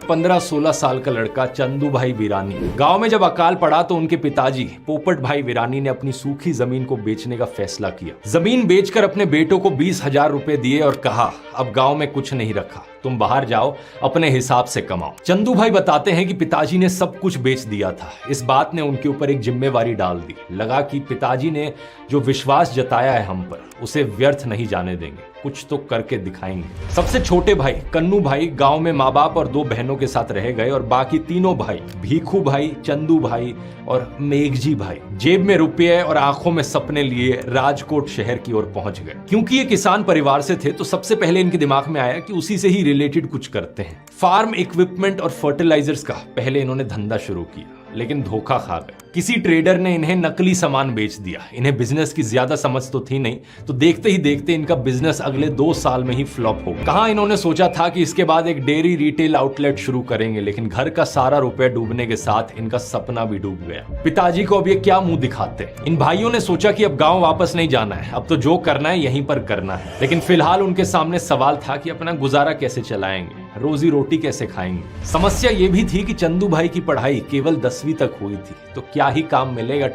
15-16 साल का लड़का चंदू भाई वीरानी। गांव में जब अकाल पड़ा तो उनके पिताजी पोपट भाई वीरानी ने अपनी सूखी जमीन को बेचने का फैसला किया। जमीन बेचकर अपने बेटों को 20,000 रुपए दिए और कहा, अब गांव में कुछ नहीं रखा, तुम बाहर जाओ, अपने हिसाब से कमाओ। चंदू भाई बताते हैं कि पिताजी ने सब कुछ बेच दिया था। इस बात ने उनके ऊपर एक जिम्मेवारी डाल दी। लगा कि पिताजी ने जो विश्वास जताया है हम पर, उसे व्यर्थ नहीं जाने देंगे, कुछ तो करके दिखाएंगे। सबसे छोटे भाई कन्नू भाई गांव में माँ बाप और 2 बहनों के साथ रह गए और बाकी तीनों भाई भीखू भाई, चंदू भाई और मेघजी भाई जेब में रुपये और आंखों में सपने लिए राजकोट शहर की ओर पहुंच गए। क्योंकि ये किसान परिवार से थे तो सबसे पहले इनके दिमाग में आया कि उसी से ही रिलेटेड कुछ करते हैं। फार्म इक्विपमेंट और फर्टिलाइजर्स का पहले इन्होंने धंधा शुरू किया, लेकिन धोखा खा गए। किसी ट्रेडर ने इन्हें नकली सामान बेच दिया। इन्हें बिजनेस की ज्यादा समझ तो थी नहीं, तो देखते ही देखते इनका बिजनेस अगले 2 साल में ही फ्लॉप हो गया। कहां इन्होंने सोचा था कि इसके बाद एक डेयरी रिटेल आउटलेट शुरू करेंगे, लेकिन घर का सारा रुपया डूबने के साथ इनका सपना भी डूब गया। पिताजी को अब ये क्या मुंह दिखाते। इन भाइयों ने सोचा कि अब गांव वापस नहीं जाना है, अब तो जो करना है यहीं पर करना है। लेकिन फिलहाल उनके सामने सवाल था कि अपना गुजारा कैसे चलाएंगे, रोजी रोटी कैसे खाएंगे। समस्या ये भी थी कि चंदू भाई की पढ़ाई केवल 10वीं तक हुई थी, तो क्या ही काम मिलेगा।